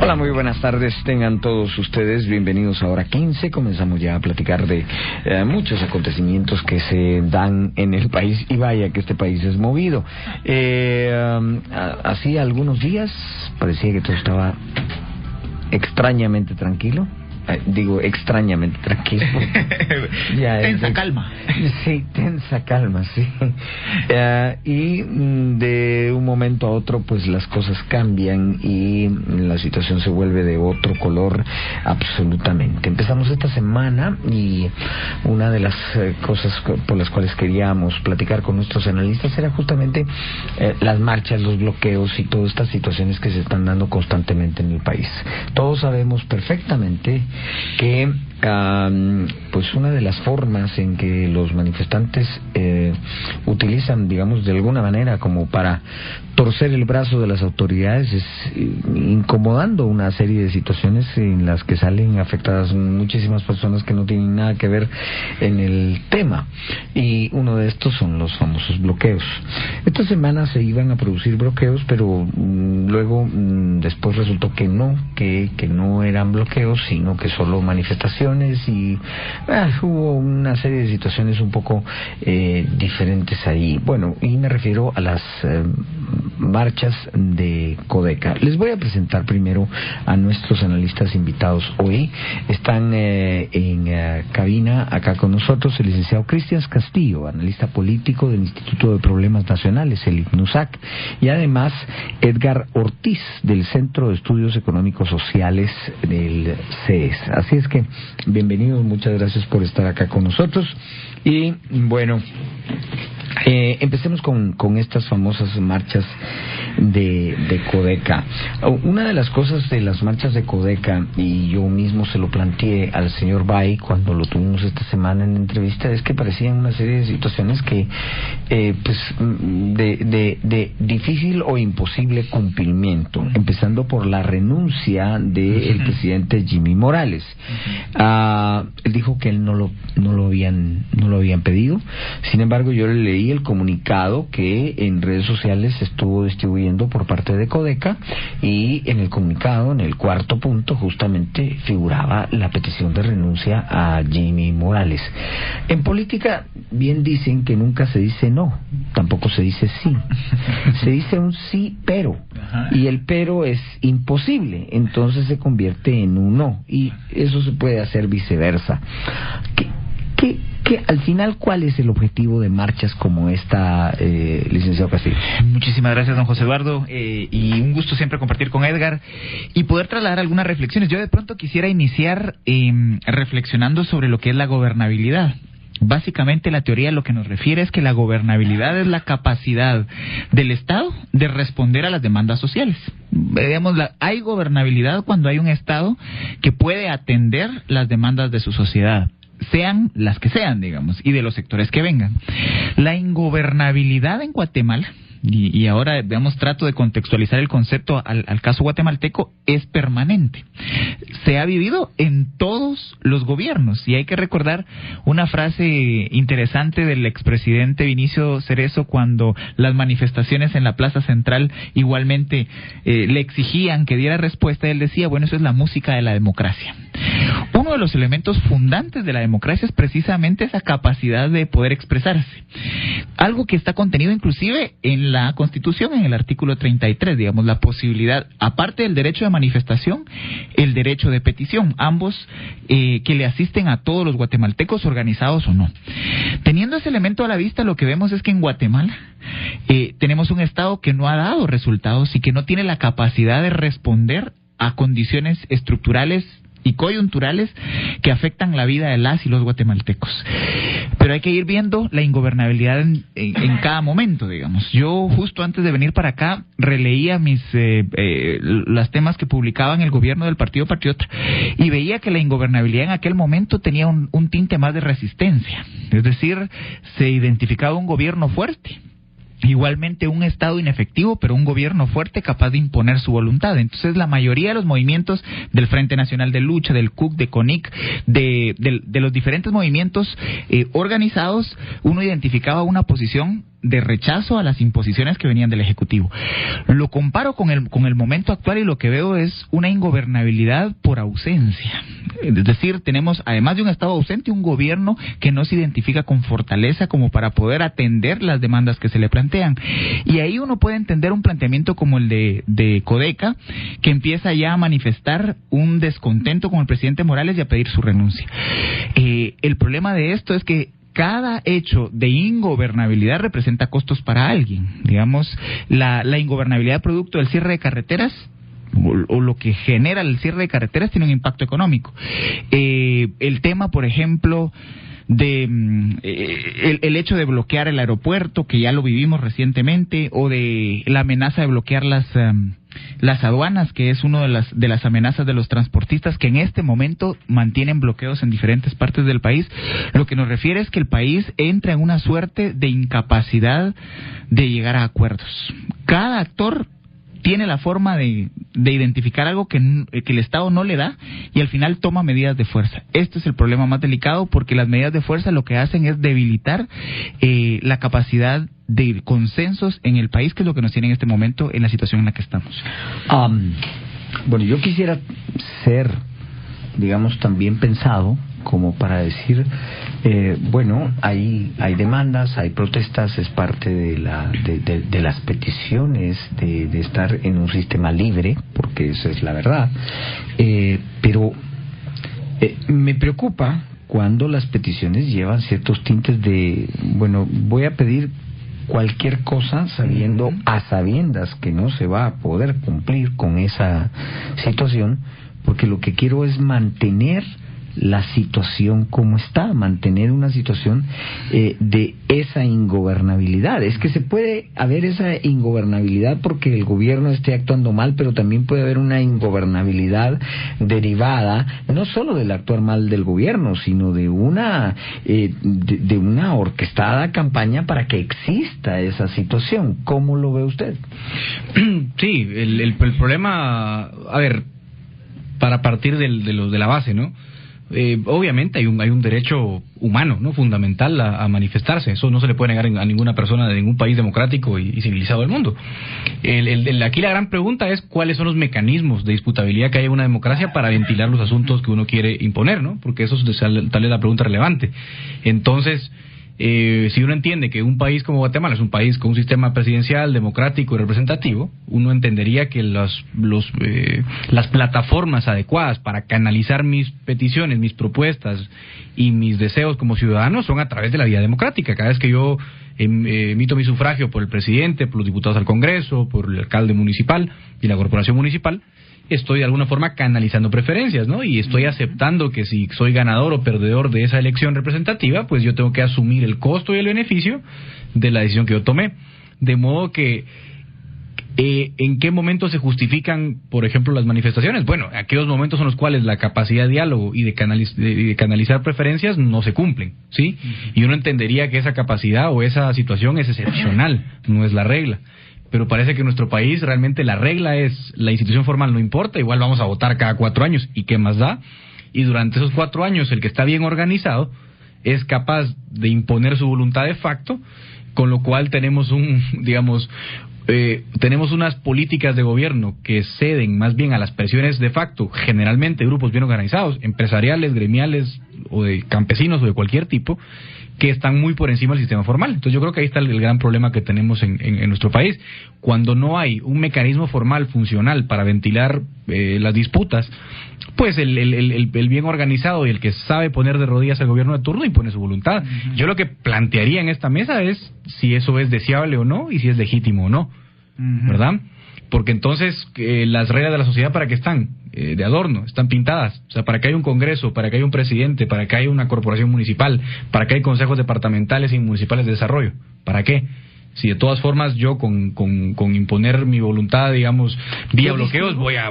Hola, muy buenas tardes, tengan todos ustedes bienvenidos a Hora 15. Comenzamos ya a platicar de muchos acontecimientos que se dan en el país, y vaya que este país es movido. Hacía algunos días parecía que todo estaba extrañamente tranquilo. Digo, extrañamente tranquilo. Tensa calma. Sí, tensa calma, sí. Y de un momento a otro, pues las cosas cambian y la situación se vuelve de otro color absolutamente. Empezamos esta semana y una de las cosas por las cuales queríamos platicar con nuestros analistas era justamente las marchas, los bloqueos y todas estas situaciones que se están dando constantemente en el país. Todos sabemos perfectamente que pues una de las formas en que los manifestantes utilizan, digamos, de alguna manera como para torcer el brazo de las autoridades es incomodando una serie de situaciones en las que salen afectadas muchísimas personas que no tienen nada que ver en el tema, y uno de estos son los famosos bloqueos. Esta semana se iban a producir bloqueos, pero luego después resultó que no eran bloqueos, sino que solo manifestaciones, y hubo una serie de situaciones un poco diferentes ahí. Bueno, y me refiero a las marchas de Codeca. Les voy a presentar primero a nuestros analistas invitados hoy. Están en cabina acá con nosotros el licenciado Cristian Castillo, analista político del Instituto de Problemas Nacionales, el IPNUSAC, y además Edgar Ortiz, del Centro de Estudios Económicos Sociales del CES. Así es que bienvenidos, muchas gracias por estar acá con nosotros. Y bueno, empecemos con estas famosas marchas de Codeca. Una de las cosas de las marchas de Codeca, y yo mismo se lo planteé al señor Bay cuando lo tuvimos esta semana en entrevista, es que parecían una serie de situaciones que pues de difícil o imposible cumplimiento, empezando por la renuncia del presidente Jimmy Morales. Él dijo que él no lo habían pedido. Sin embargo, yo le leí el comunicado que en redes sociales se estuvo distribuyendo por parte de Codeca, y en el comunicado, en el cuarto punto, justamente figuraba la petición de renuncia a Jimmy Morales. En política bien dicen que nunca se dice no, tampoco se dice sí. Se dice un sí pero, y el pero es imposible, entonces se convierte en un no, y eso se puede hacer viceversa. Al final, ¿cuál es el objetivo de marchas como esta, licenciado Castillo? Muchísimas gracias, don José Eduardo, y un gusto siempre compartir con Edgar y poder trasladar algunas reflexiones. Yo de pronto quisiera iniciar reflexionando sobre lo que es la gobernabilidad. Básicamente la teoría lo que nos refiere es que la gobernabilidad es la capacidad del Estado de responder a las demandas sociales. Digamos, hay gobernabilidad cuando hay un Estado que puede atender las demandas de su sociedad, sean las que sean, digamos, y de los sectores que vengan. La ingobernabilidad en Guatemala, y ahora, digamos, trato de contextualizar el concepto al caso guatemalteco, es permanente. Se ha vivido en todos los gobiernos, y hay que recordar una frase interesante del expresidente Vinicio Cerezo cuando las manifestaciones en la Plaza Central igualmente le exigían que diera respuesta. Él decía, bueno, eso es la música de la democracia. Uno de los elementos fundantes de la democracia es precisamente esa capacidad de poder expresarse. Algo que está contenido inclusive en la Constitución, en el artículo 33, digamos, la posibilidad, aparte del derecho de manifestación, el derecho de petición, ambos que le asisten a todos los guatemaltecos, organizados o no. Teniendo ese elemento a la vista, lo que vemos es que en Guatemala tenemos un Estado que no ha dado resultados y que no tiene la capacidad de responder a condiciones estructurales y coyunturales que afectan la vida de las y los guatemaltecos. Pero hay que ir viendo la ingobernabilidad en cada momento, digamos. Yo justo antes de venir para acá releía los temas que publicaban el gobierno del Partido Patriota y veía que la ingobernabilidad en aquel momento tenía un tinte más de resistencia. Es decir, se identificaba un gobierno fuerte igualmente un Estado inefectivo, pero un gobierno fuerte capaz de imponer su voluntad. Entonces, la mayoría de los movimientos del Frente Nacional de Lucha, del CUC, de CONIC, de los diferentes movimientos organizados, uno identificaba una posición de rechazo a las imposiciones que venían del Ejecutivo. Lo comparo con el momento actual y lo que veo es una ingobernabilidad por ausencia. Es decir, tenemos, además de un Estado ausente, un gobierno que no se identifica con fortaleza como para poder atender las demandas que se le plantean. Y ahí uno puede entender un planteamiento como el de Codeca, que empieza ya a manifestar un descontento con el presidente Morales y a pedir su renuncia. El problema de esto es que cada hecho de ingobernabilidad representa costos para alguien. Digamos, la ingobernabilidad producto del cierre de carreteras o lo que genera el cierre de carreteras tiene un impacto económico. El tema, por ejemplo, de el hecho de bloquear el aeropuerto, que ya lo vivimos recientemente, o de la amenaza de bloquear las aduanas, que es una de las amenazas de los transportistas que en este momento mantienen bloqueos en diferentes partes del país. Lo que nos refiere es que el país entra en una suerte de incapacidad de llegar a acuerdos. Cada actor tiene la forma de identificar algo que el Estado no le da y al final toma medidas de fuerza. Este es el problema más delicado, porque las medidas de fuerza lo que hacen es debilitar la capacidad de consensos en el país, que es lo que nos tiene en este momento en la situación en la que estamos. Bueno, yo quisiera ser, digamos, también pensado como para decir, bueno, hay demandas, hay protestas, es parte de las peticiones de estar en un sistema libre, porque esa es la verdad, pero me preocupa cuando las peticiones llevan ciertos tintes de, bueno, voy a pedir cualquier cosa sabiendo a sabiendas que no se va a poder cumplir con esa situación, porque lo que quiero es mantener la situación como está, mantener una situación de esa ingobernabilidad. Es que se puede haber esa ingobernabilidad porque el gobierno esté actuando mal, pero también puede haber una ingobernabilidad derivada no solo del actuar mal del gobierno, sino de una orquestada campaña para que exista esa situación. ¿Cómo lo ve usted? Sí, el problema, a ver, para partir de la base, ¿no? Obviamente hay un derecho humano, ¿no?, fundamental a manifestarse. Eso no se le puede negar a ninguna persona de ningún país democrático y civilizado del mundo. Aquí la gran pregunta es cuáles son los mecanismos de disputabilidad que hay en una democracia para ventilar los asuntos que uno quiere imponer, ¿no? Porque eso es tal vez la pregunta relevante. Entonces, si uno entiende que un país como Guatemala es un país con un sistema presidencial, democrático y representativo, uno entendería que las plataformas adecuadas para canalizar mis peticiones, mis propuestas y mis deseos como ciudadano son a través de la vía democrática. Cada vez que yo emito mi sufragio por el presidente, por los diputados al Congreso, por el alcalde municipal y la corporación municipal, estoy de alguna forma canalizando preferencias, ¿no? Y estoy aceptando que si soy ganador o perdedor de esa elección representativa, pues yo tengo que asumir el costo y el beneficio de la decisión que yo tomé. De modo que, ¿en qué momentos se justifican, por ejemplo, las manifestaciones? Bueno, aquellos momentos en los cuales la capacidad de diálogo y de canalizar preferencias no se cumplen, ¿sí? Y uno entendería que esa capacidad o esa situación es excepcional, no es la regla. Pero parece que en nuestro país realmente la regla es la institución formal no importa, igual vamos a votar cada 4 años, ¿y qué más da? Y durante esos 4 años el que está bien organizado es capaz de imponer su voluntad de facto, con lo cual tenemos tenemos unas políticas de gobierno que ceden más bien a las presiones de facto, generalmente de grupos bien organizados, empresariales, gremiales o de campesinos o de cualquier tipo, que están muy por encima del sistema formal. Entonces yo creo que ahí está el gran problema que tenemos en nuestro país. Cuando no hay un mecanismo formal funcional para ventilar las disputas, pues el bien organizado y el que sabe poner de rodillas al gobierno de turno impone su voluntad. Yo lo que plantearía en esta mesa es si eso es deseable o no y si es legítimo o no, ¿verdad? Porque entonces las reglas de la sociedad, ¿para qué están? De adorno, están pintadas. O sea, para que haya un congreso, para que haya un presidente, para que haya una corporación municipal, para que haya consejos departamentales y municipales de desarrollo. ¿Para qué? Si de todas formas yo con imponer mi voluntad, digamos, vía bloqueos, voy a...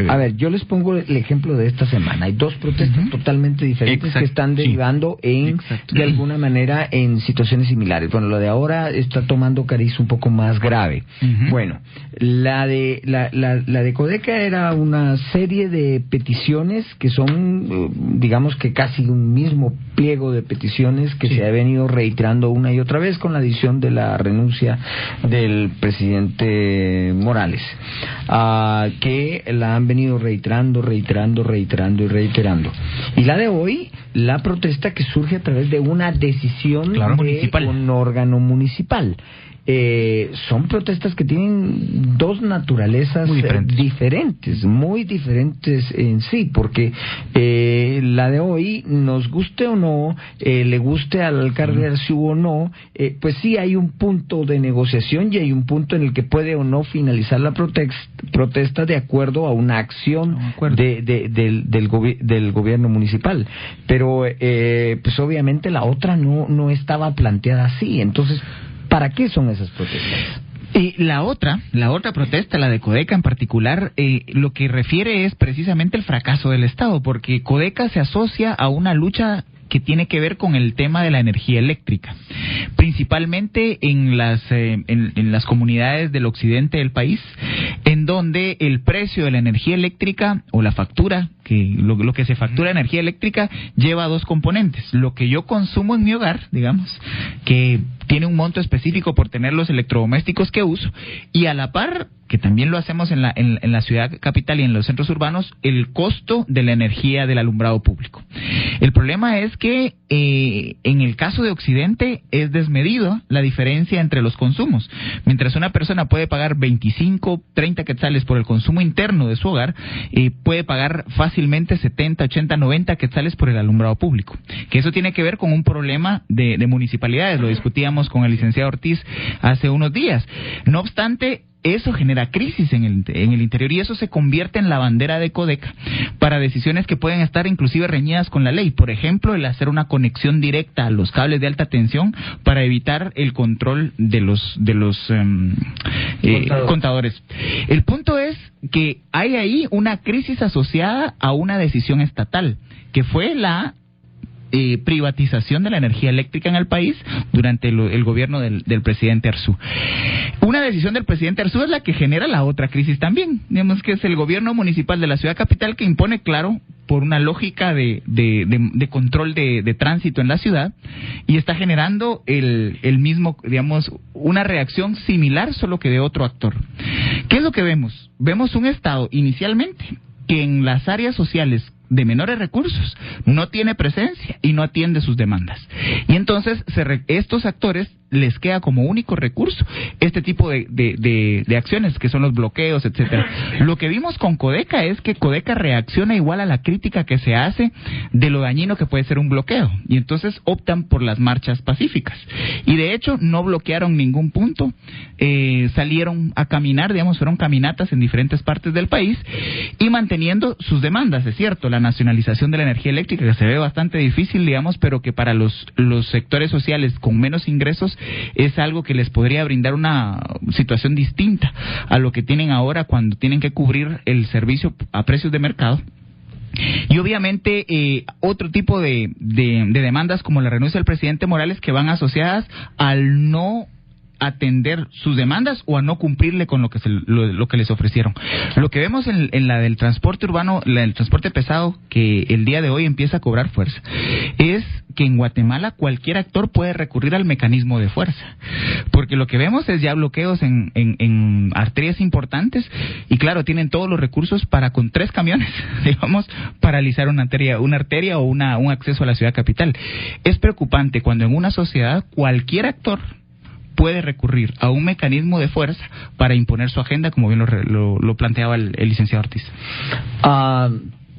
A ver, yo les pongo el ejemplo de esta semana. Hay dos protestas totalmente diferentes que están derivando de alguna manera en situaciones similares. Bueno, lo de ahora está tomando cariz un poco más grave. Bueno, la de Codeca era una serie de peticiones que son, digamos que casi un mismo pliego de peticiones que se ha venido reiterando una y otra vez con la adición de la renuncia del presidente Morales, que la han venido reiterando. Y la de hoy, la protesta que surge a través de una decisión de un órgano municipal. Son protestas que tienen dos naturalezas muy diferentes en sí, porque la de hoy, nos guste o no, le guste al alcalde Arciu o no, pues sí hay un punto de negociación y hay un punto en el que puede o no finalizar la protesta de acuerdo a una acción del gobierno municipal, pero pues obviamente la otra no estaba planteada así. Entonces, ¿para qué son esas protestas? Y la otra protesta, la de Codeca en particular, lo que refiere es precisamente el fracaso del Estado, porque Codeca se asocia a una lucha que tiene que ver con el tema de la energía eléctrica, principalmente en las comunidades del occidente del país, en donde el precio de la energía eléctrica o la factura, que lo que se factura energía eléctrica, lleva dos componentes: lo que yo consumo en mi hogar, digamos, que tiene un monto específico por tener los electrodomésticos que uso, y a la par, que también lo hacemos en la ciudad capital y en los centros urbanos, el costo de la energía del alumbrado público. El problema es que en el caso de Occidente es desmedido la diferencia entre los consumos. Mientras una persona puede pagar 25, 30 quetzales por el consumo interno de su hogar, puede pagar fácilmente 70, 80, 90 quetzales por el alumbrado público. Que eso tiene que ver con un problema de municipalidades. Lo discutíamos con el licenciado Ortiz hace unos días. No obstante, eso genera crisis en el interior, y eso se convierte en la bandera de Codeca para decisiones que pueden estar inclusive reñidas con la ley. Por ejemplo, el hacer una conexión directa a los cables de alta tensión para evitar el control de los contadores. El punto es que hay ahí una crisis asociada a una decisión estatal, que fue la privatización de la energía eléctrica en el país durante el gobierno del presidente Arciu. Una decisión del presidente Arciu es la que genera la otra crisis también. Digamos que es el gobierno municipal de la ciudad capital que impone, claro, por una lógica de control de tránsito en la ciudad, y está generando el mismo, digamos, una reacción similar, solo que de otro actor. ¿Qué es lo que vemos? Vemos un Estado inicialmente que en las áreas sociales de menores recursos no tiene presencia y no atiende sus demandas. Y entonces estos actores les queda como único recurso este tipo de acciones, que son los bloqueos, etcétera. Lo que vimos con Codeca es que Codeca reacciona igual a la crítica que se hace de lo dañino que puede ser un bloqueo, y entonces optan por las marchas pacíficas. Y de hecho no bloquearon ningún punto, salieron a caminar, digamos, fueron caminatas en diferentes partes del país y manteniendo sus demandas. Es cierto, la nacionalización de la energía eléctrica, que se ve bastante difícil, digamos, pero que para los sectores sociales con menos ingresos es algo que les podría brindar una situación distinta a lo que tienen ahora cuando tienen que cubrir el servicio a precios de mercado. Y obviamente otro tipo de demandas, como la renuncia del presidente Morales, que van asociadas al no atender sus demandas o a no cumplirle con lo que les ofrecieron. Lo que vemos en la del transporte urbano, la del transporte pesado, que el día de hoy empieza a cobrar fuerza, es que en Guatemala cualquier actor puede recurrir al mecanismo de fuerza, porque lo que vemos es ya bloqueos en arterias importantes, y claro, tienen todos los recursos para con 3 camiones, digamos, paralizar una arteria o un acceso a la ciudad capital. Es preocupante cuando en una sociedad cualquier actor puede recurrir a un mecanismo de fuerza para imponer su agenda, como bien lo planteaba el licenciado Ortiz.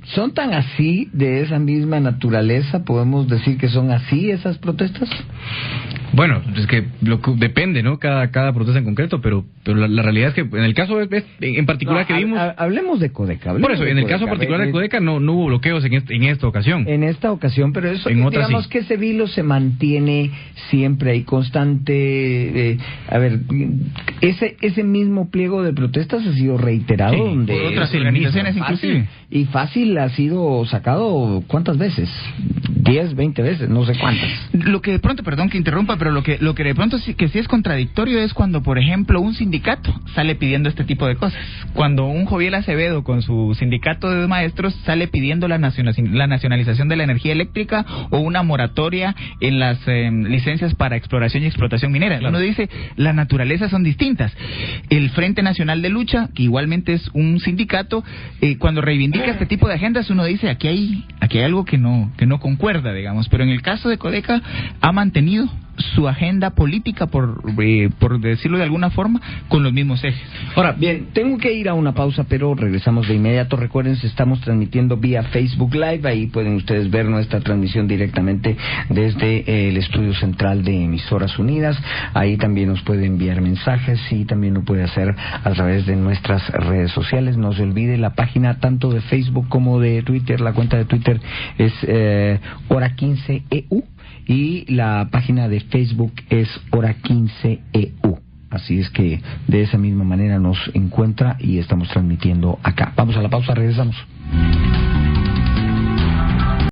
¿Son tan así, de esa misma naturaleza? ¿Podemos decir que son así esas protestas? Bueno, es que depende, ¿no? Cada protesta en concreto, pero la realidad es que en el caso en particular que vimos... Hablemos de Codeca. Por eso, en el caso particular de Codeca no hubo bloqueos en esta ocasión. En esta ocasión, pero eso, digamos que ese vilo se mantiene siempre ahí constante. Ese mismo pliego de protestas ha sido reiterado. Sí, donde por otras organizaciones inclusive. Y fácil ha sido sacado, ¿cuántas veces? 10, 20 veces, no sé cuántas. Lo que de pronto, perdón que interrumpa, pero lo que de pronto sí es contradictorio es cuando, por ejemplo, un sindicato sale pidiendo este tipo de cosas. Cuando un Joviel Acevedo con su sindicato de maestros sale pidiendo la nacionalización de la energía eléctrica o una moratoria en las licencias para exploración y explotación minera. Claro. Uno dice, las naturalezas son distintas. El Frente Nacional de Lucha, que igualmente es un sindicato, cuando reivindica este tipo de agendas, uno dice, aquí hay algo que no concuerda, digamos. Pero en el caso de Codeca ha mantenido su agenda política, por decirlo de alguna forma, con los mismos ejes. Ahora, bien, tengo que ir a una pausa, pero regresamos de inmediato. Recuerden, estamos transmitiendo vía Facebook Live, ahí pueden ustedes ver nuestra transmisión directamente desde el estudio central de Emisoras Unidas. Ahí también nos puede enviar mensajes y también lo puede hacer a través de nuestras redes sociales. No se olvide la página tanto de Facebook como de Twitter. La cuenta de Twitter es Hora 15 EU. Y la página de Facebook es Hora 15 EU. Así es que de esa misma manera nos encuentra y estamos transmitiendo acá. Vamos a la pausa, regresamos.